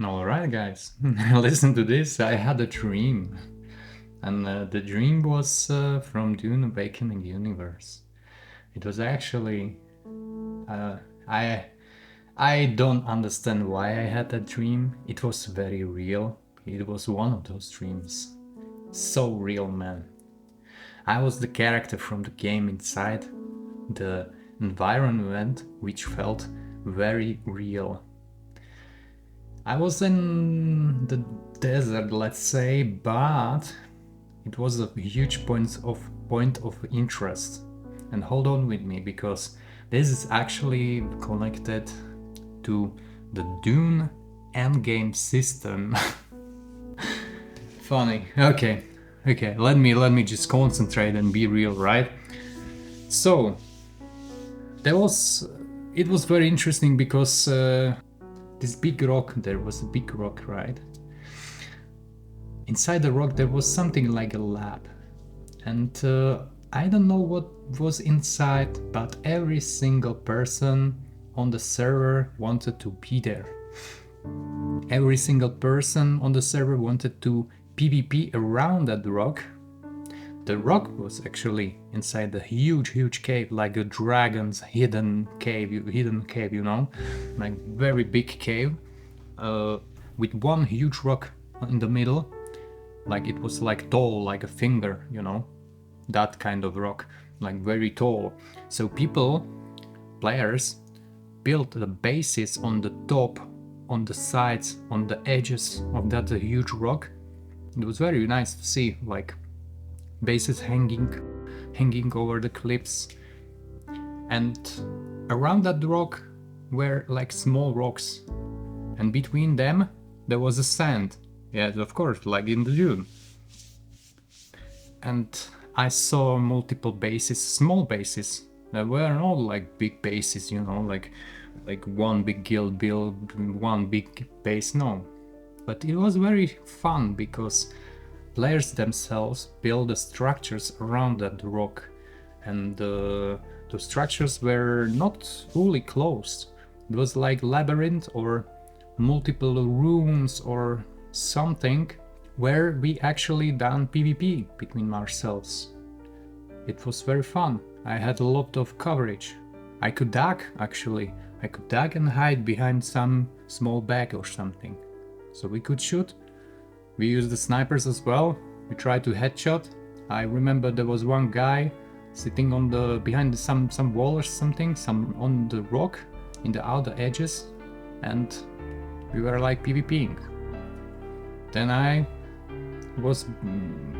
Alright, guys, listen to this. I had a dream, and the dream was from Dune Awakening universe. It was actually. Uh, I I don't understand why I had that dream. It was very real. It was one of those dreams. So real, man. I was the character from the game inside the environment, which felt very real. I was in the desert, let's say, but it was a huge point of interest. And hold on with me, because this is actually connected to the Dune endgame system. Funny. Okay. Let me just concentrate and be real, right? So there was it was very interesting because this big rock, there was a big rock, right? Inside the rock there was something like a lab, and I don't know what was inside, but every single person on the server wanted to be there. Every single person on the server wanted to PvP around that rock. The rock was actually inside the huge cave, like a dragon's hidden cave, you know, like very big cave, with one huge rock in the middle, like it was like tall, like a finger, you know, that kind of rock, like very tall. So players, built the bases on the top, on the sides, on the edges of that huge rock. It was very nice to see, like bases hanging over the cliffs, and around that rock were like small rocks, and between them there was a sand. Yes, of course, like in the Dune. And I saw multiple bases, small bases. They were not like big bases, you know, like one big guild build, one big base. No, but it was very fun because players themselves build the structures around that rock, and the structures were not fully closed. It was like labyrinth or multiple rooms or something where we actually done PvP between ourselves. It was very fun. I had a lot of coverage. I could duck, actually. I could duck and hide behind some small bag or something. So we could shoot. We used the snipers as well. We tried to headshot. I remember there was one guy sitting on the behind some wall or something, some on the rock in the outer edges, and we were like PvPing. Then I was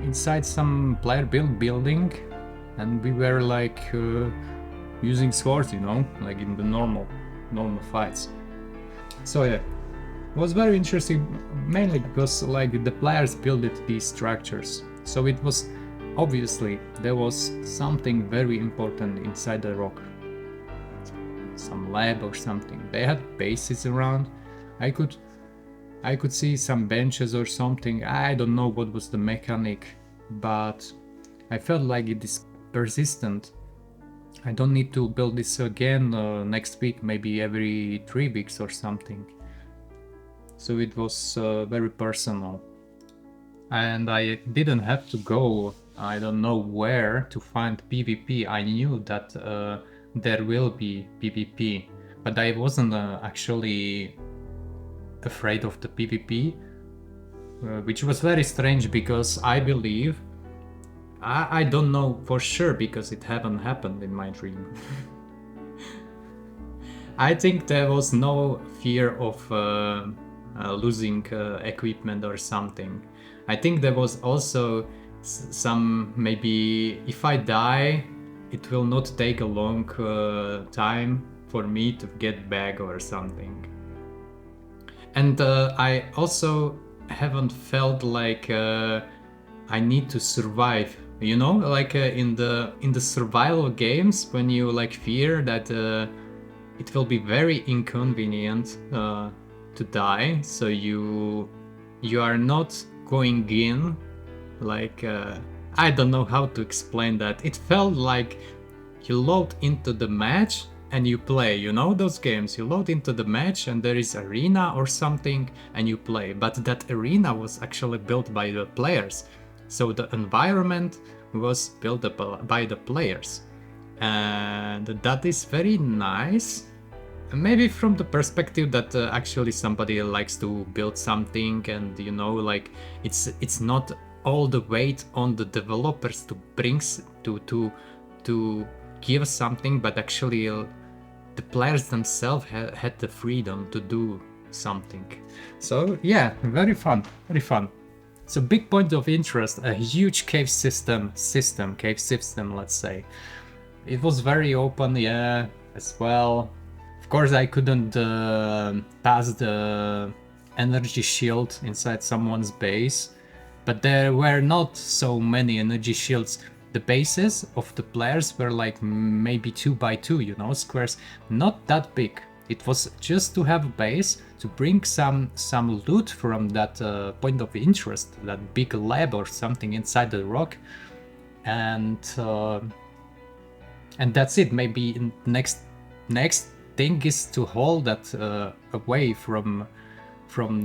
inside some player building, and we were like using swords, you know, like in the normal fights. So yeah, it was very interesting, mainly because like the players built these structures. So it was obviously there was something very important inside the rock, some lab or something. They had bases around. I could see some benches or something. I don't know what was the mechanic, but I felt like it is persistent. I don't need to build this again next week, maybe every 3 weeks or something. So it was very personal. And I didn't have to go, I don't know where, to find PvP. I knew that there will be PvP, but I wasn't actually afraid of the PvP, which was very strange because I believe, I don't know for sure because it haven't happened in my dream. I think there was no fear of losing equipment or something. I think there was also some, maybe if I die, it will not take a long time for me to get back or something. And I also haven't felt like I need to survive, you know, like in the survival games, when you like fear that it will be very inconvenient to die, so you are not going in, like I don't know how to explain that. It felt like you load into the match and you play. You know those games, you load into the match and there is arena or something and you play, but that arena was actually built by the players, so the environment was built up by the players, and that is very nice. Maybe from the perspective that actually somebody likes to build something, and you know, like it's not all the weight on the developers to brings to give something, but actually the players themselves had the freedom to do something. So yeah, very fun, very fun. So big point of interest, a huge cave system, let's say. It was very open, yeah, as well. Of course, I couldn't pass the energy shield inside someone's base, but there were not so many energy shields. The bases of the players were like maybe 2 by 2, you know, squares, not that big. It was just to have a base, to bring some loot from that point of interest, that big lab or something inside the rock, and that's it. Maybe next thing is to hold that away from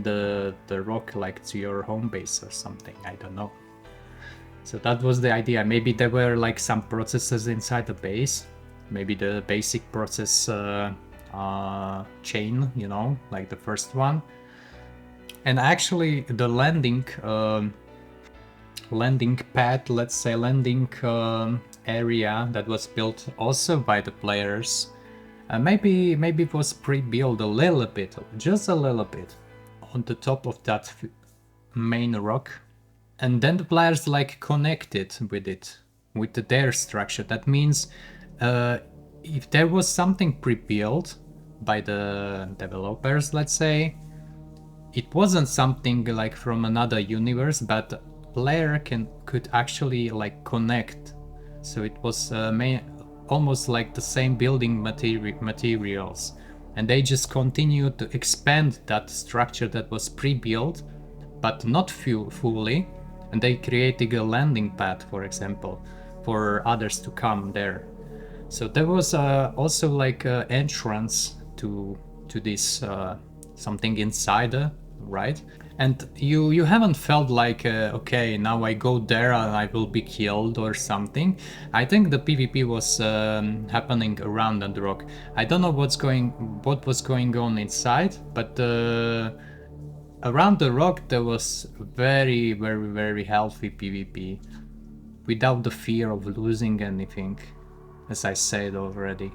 the rock, like to your home base or something. I don't know. So that was the idea. Maybe there were like some processes inside the base. Maybe the basic process chain, you know, like the first one. And actually the landing pad, let's say landing area that was built also by the players. Maybe it was pre-built a little bit, just a little bit, on the top of that main rock. And then the players like connected with it, with their structure. That means if there was something pre-built by the developers, let's say, it wasn't something like from another universe, but player could actually like connect. So it was almost like the same building materials, and they just continued to expand that structure that was pre-built, but not fully, and they created a landing pad, for example, for others to come there. So there was also like an entrance to this something inside, right? And you haven't felt like okay, now I go there and I will be killed or something. I think the PvP was happening around the rock. I don't know what was going on inside, but around the rock there was very, very, very healthy PvP, without the fear of losing anything, as I said already.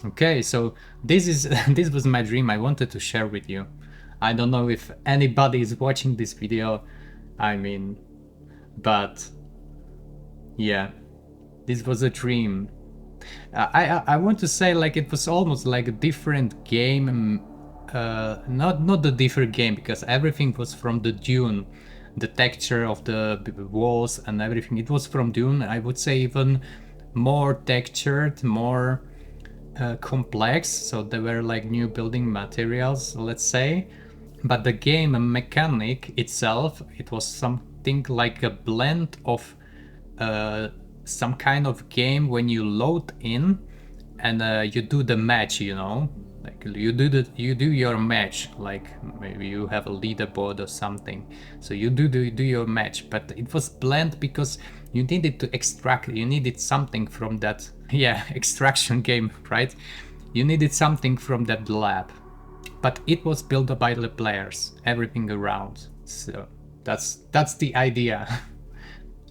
Okay, so this was my dream. I wanted to share with you. I don't know if anybody is watching this video, I mean, but yeah, this was a dream. I want to say like it was almost like a different game, not the different game, because everything was from the Dune, the texture of the walls and everything. It was from Dune. I would say even more textured, more complex. So there were like new building materials, let's say. But the game mechanic itself, it was something like a blend of some kind of game when you load in and you do the match, you know, like you do your match, like maybe you have a leaderboard or something. So you do your match, but it was blend because you needed to extract, you needed something from that, yeah, extraction game, right? You needed something from that lab. But it was built by the players, everything around. So that's the idea.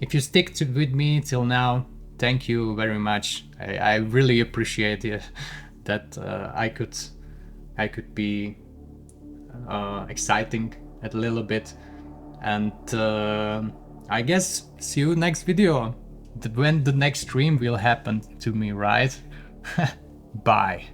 If you stick with me till now, thank you very much. I really appreciate it that I could be exciting a little bit, and I guess see you next video when the next stream will happen to me, right? Bye.